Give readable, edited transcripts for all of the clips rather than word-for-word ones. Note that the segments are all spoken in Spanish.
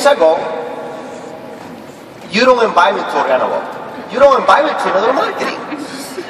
years ago, you don't invite me to Organo Gold. You don't invite me to network marketing.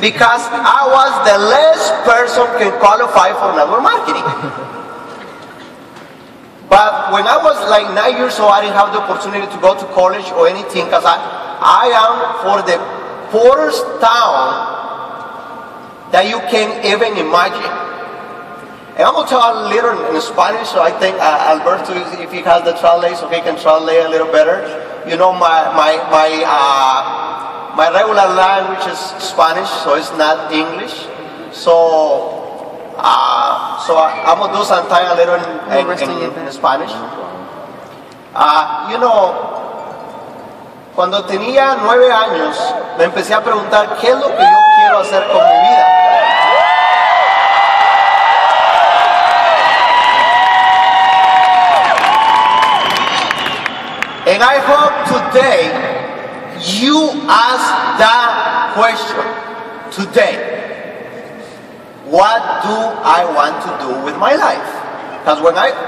Because I was the last person can qualify for network marketing. But when I was like 9 years old, I didn't have the opportunity to go to college or anything, because I am for the poorest town that you can even imagine. And I'm going to tell a little in Spanish, so I think Alberto, if he has the translate, so he can translate a little better. You know, my regular language is Spanish, so it's not English. So I'm going to do something a little in Spanish. You know, cuando tenía 9 años, me empecé a preguntar qué es lo que yo quiero hacer con mi vida. And I hope today you ask that question today. What do I want to do with my life? Because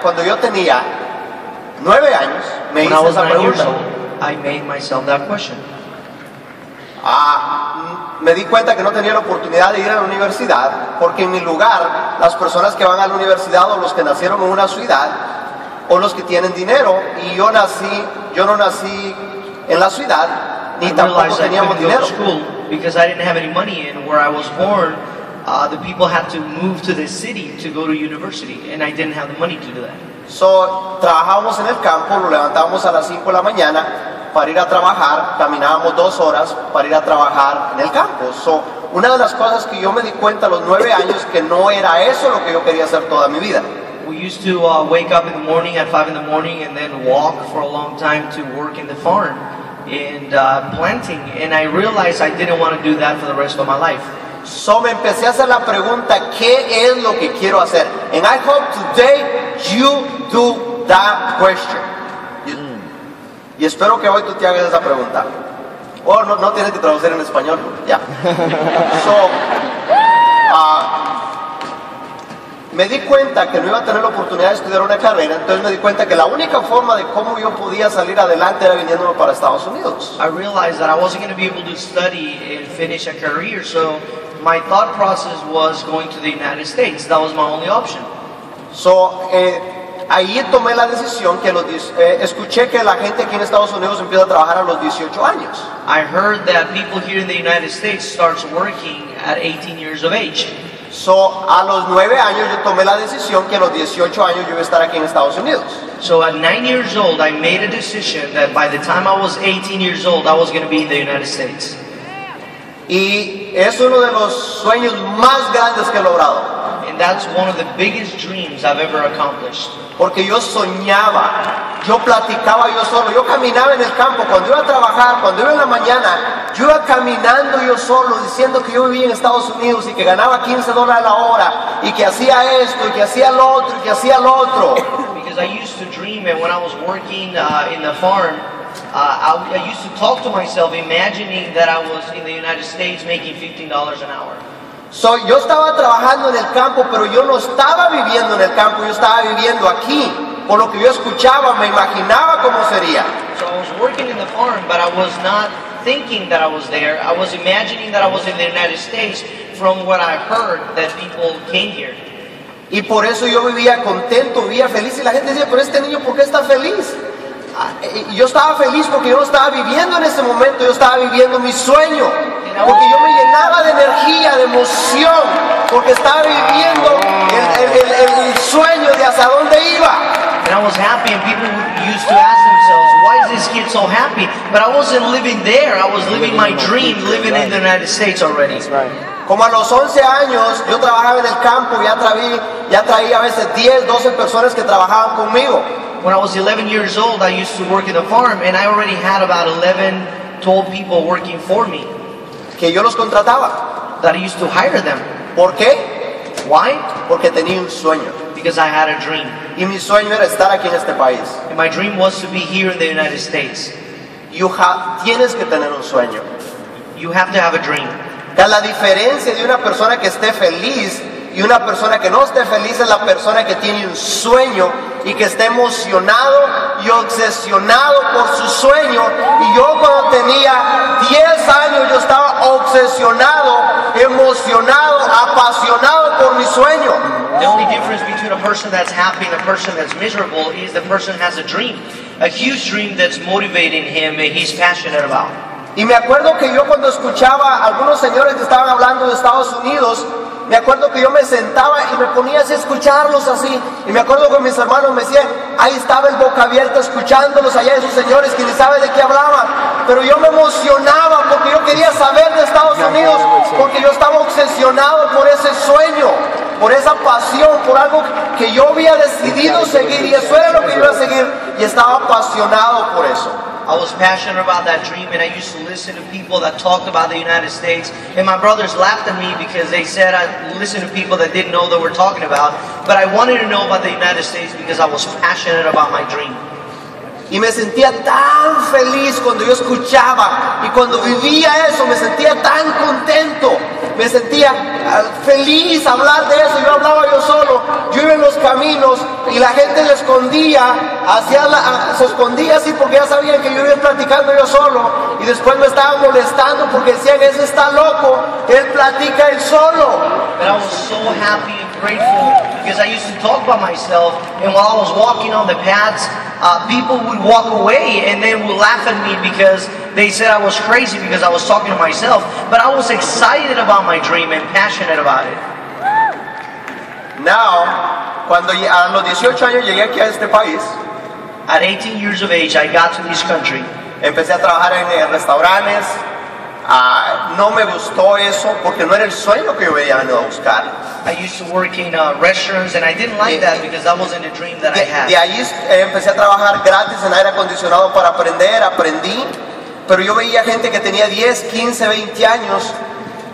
cuando yo tenía 9 años, me hice esa pregunta. I made myself that question. Me di cuenta que no tenía la oportunidad de ir a la universidad, porque en mi lugar, las personas que van a la universidad o los que nacieron en una ciudad, o los que tienen dinero, y yo no nací en la ciudad, ni tampoco teníamos dinero. Because I didn't have any money, and where I was born, the people had to move to the city to go to university, and I didn't have the money to do that. So, trabajábamos en el campo, lo levantábamos a las 5 de la mañana para ir a trabajar, caminábamos 2 horas para ir a trabajar en el campo. So, una de las cosas que yo me di cuenta a los 9 años que no era eso lo que yo quería hacer toda mi vida. We used to wake up in the morning at 5 in the morning and then walk for a long time to work in the farm and planting, and I realized I didn't want to do that for the rest of my life. So me empecé a hacer la pregunta, ¿qué es lo que quiero hacer? And I hope today you do that question. Y espero que hoy tú te hagas esa pregunta. O no tienes que traducir en español, ya. So, me di cuenta que no iba a tener la oportunidad de estudiar una carrera, entonces me di cuenta que la única forma de cómo yo podía salir adelante era viniéndome para Estados Unidos. I realized that I wasn't going to be able to study and finish a career, so my thought process was going to the United States. That was my only option. So, ahí tomé la decisión que escuché que la gente aquí en Estados Unidos empieza a trabajar a los 18 años. I heard that people here in the United States starts working at 18 years of age. So, a los 9 años yo tomé la decisión que a los 18 años yo iba a estar aquí en Estados Unidos. So at 9 years old, I made a decision that by the time I was 18 years old, I was going to be in the United States. Y es uno de los sueños más grandes que he logrado. And that's one of the biggest dreams I've ever accomplished. Porque yo soñaba, yo platicaba yo solo, yo caminaba en el campo, cuando iba a trabajar, cuando iba en la mañana, yo iba caminando yo solo, diciendo que yo vivía en Estados Unidos y que ganaba $15 la hora, y que hacía esto, y que hacía lo otro, y que hacía lo otro. Because I used to dream, and when I was working in the farm, I used to talk to myself, imagining that I was in the United States making $15 an hour. So, yo estaba trabajando en el campo, pero yo no estaba viviendo en el campo, yo estaba viviendo aquí. Por lo que yo escuchaba, me imaginaba cómo sería. So I was working in the farm, but I was not thinking that I was there. I was imagining that I was in the United States from what I heard that people came here. Y por eso yo vivía contento, vivía feliz. Y la gente decía, pero este niño, ¿por qué está feliz? Yo estaba feliz porque yo no estaba viviendo en ese momento, yo estaba viviendo mi sueño. Porque yo me llenaba de energía, de emoción, porque estaba viviendo el sueño de hacia dónde iba. And I was happy, and people used to ask themselves, why is this kid so happy? But I wasn't living there, I was living my dream, living in the United States already. Como a los 11 años, yo trabajaba en el campo, ya traía a veces 10, 12 personas que trabajaban conmigo. When I was 11 years old, I used to work in a farm, and I already had about 11, 12 people working for me. Que yo los contrataba. That I used to hire them. ¿Por qué? Why? Porque tenía un sueño. Because I had a dream. Y mi sueño era estar aquí en este país. And my dream was to be here in the United States. Tienes que tener un sueño. You have to have a dream. La diferencia de una persona que esté feliz y una persona que no esté feliz es la persona que tiene un sueño y que esté emocionado y obsesionado por su sueño. Y yo cuando tenía 10 años yo estaba obsesionado, emocionado, apasionado por mi sueño. The only difference between a person that's happy and a person that's miserable is the person has a dream. A huge dream that's motivating him and he's passionate about. Y me acuerdo que yo cuando escuchaba a algunos señores que estaban hablando de Estados Unidos, me acuerdo que yo me sentaba y me ponía así a escucharlos así. Y me acuerdo que mis hermanos me decían, ahí estaba el boca abierta escuchándolos allá, esos señores que ni saben de qué hablaban. Pero yo me emocionaba porque yo quería saber de Estados Unidos, porque yo estaba obsesionado por ese sueño, por esa pasión, por algo que yo había decidido seguir, y eso era lo que yo iba a seguir, y estaba apasionado por eso. I was passionate about that dream, and I used to listen to people that talked about the United States. And my brothers laughed at me because they said I listened to people that didn't know what they were talking about. But I wanted to know about the United States because I was passionate about my dream. Y me sentía tan feliz cuando yo escuchaba, y cuando vivía eso me sentía tan contento, me sentía feliz hablar de eso. Yo hablaba yo solo, yo iba en los caminos y la gente le escondía, se escondía así porque ya sabían que yo iba platicando yo solo, y después me estaban molestando porque decían, ese está loco, él platica él solo. But I was so happy and grateful because I used to talk by myself, and while I was walking on the paths, people would walk away and they would laugh at me because they said I was crazy because I was talking to myself. But I was excited about my dream and passionate about it. Now, cuando a los 18 años llegué aquí a este país, at 18 years of age, I got to this country. Empecé a trabajar en restaurantes. No me gustó eso porque no era el sueño que yo había venido a buscar. I used to work in restaurants, and I didn't like that because that wasn't a dream that I had. De ahí empecé a trabajar gratis en aire acondicionado para aprendí, pero yo veía gente que tenía 10, 15, 20 años.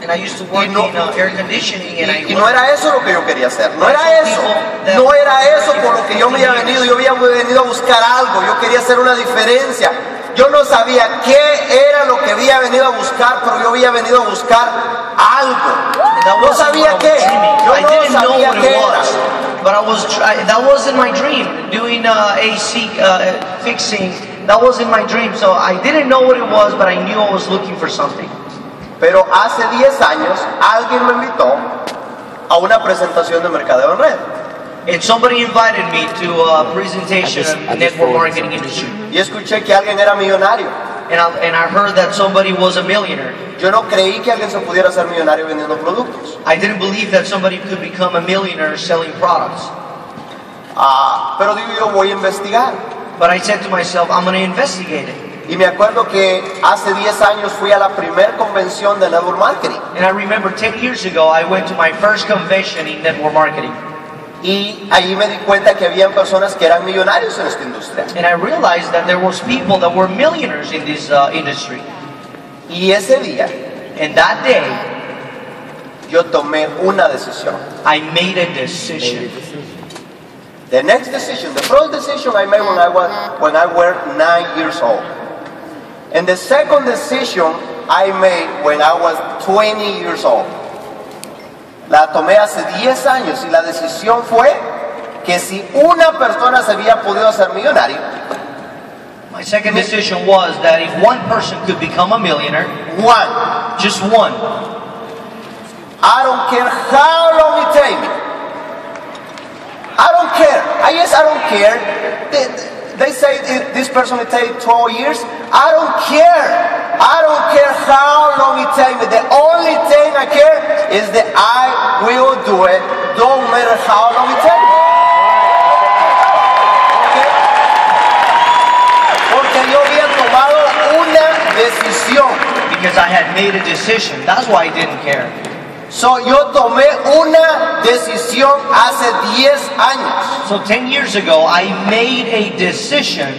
And I used to work in air conditioning, and y no era eso lo que yo quería hacer, no era eso por lo que yo me había venido. Yo había venido a buscar algo, yo quería hacer una diferencia. Yo no sabía qué era lo que había venido a buscar, pero yo había venido a buscar algo. No sabía qué, yo no sabía qué era. But that wasn't my dream. Doing AC fixing, that wasn't my dream. So I didn't know what it was, but I knew I was looking for something. Pero hace 10 años alguien me invitó a una presentación de mercadeo en red. And somebody invited me to a presentation of network marketing industry. Y escuché que alguien era millonario. And I heard that somebody was a millionaire. Yo no creí que alguien se pudiera hacer millonario vendiendo productos. I didn't believe that somebody could become a millionaire selling products. Pero digo, yo voy a investigar. But I said to myself, I'm going to investigate it. Y me acuerdo que hace 10 años fui a la primer convención de network marketing. And I remember 10 years ago I went to my first convention in network marketing. Y ahí me di cuenta que habían personas que eran millonarios en esta industria. And I realized that there was people that were millionaires in this industry. Y ese día, and that day, yo tomé una decisión. I made a decision. The next decision, the first decision I made when I was 9 years old. And the second decision I made when I was 20 years old. La tomé hace 10 años y la decisión fue que si una persona se había podido hacer millonario. My second decision was that if one person could become a millionaire, just one. I don't care how long it takes me. I don't care. I don't care. They say this person will take 12 years. I don't care. I don't care how long it takes me. The only thing I care is that I will do it, don't matter how long it takes me. Okay? Porque yo había tomado una decisión. Because I had made a decision. That's why I didn't care. So yo tomé una decisión hace 10 años. So 10 years ago, I made a decision.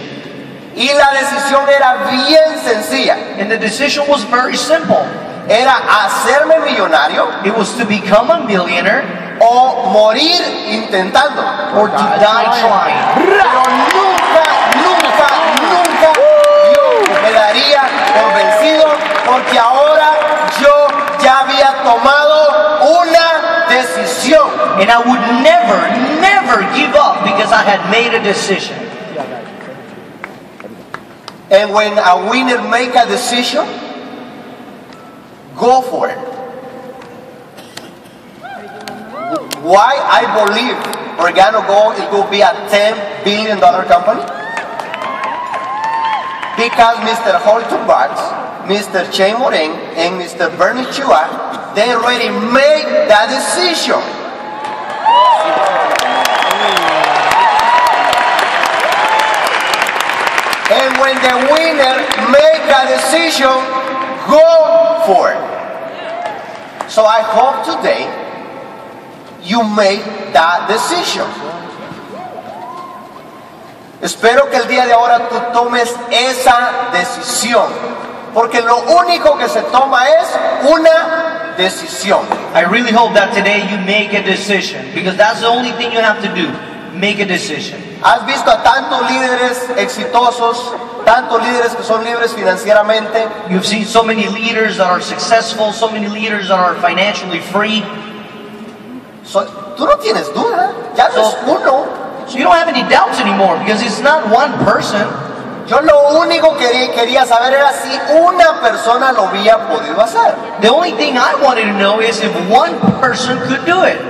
Y la decisión era bien sencilla. And the decision was very simple. Era hacerme millonario. It was to become a millionaire. O morir intentando. Or to die trying. Pero nunca yo me daría por vencido, porque ahora yo ya había tomado una decisión. And I would never give up because I had made a decision. And when a winner make a decision, go for it. Why I believe Organo Gold it will be a $10 billion company? Because Mr. Holton Barks, Mr. Che Morin, and Mr. Bernie Chua, they already made that decision. And when the winner make a decision, go for it. So I hope today you make that decision. Espero que el día de ahora tú tomes esa decisión, porque lo único que se toma es una decisión. I really hope that today you make a decision, because that's the only thing you have to do. Make a decision. Has visto a tantos líderes exitosos, tantos líderes que son libres financieramente. You've seen so many leaders that are successful, so many leaders that are financially free. Tú no tienes duda, ya no es uno. So you don't have any doubts anymore, because it's not one person. Yo lo único que quería saber era si una persona lo había podido hacer. The only thing I wanted to know is if one person could do it.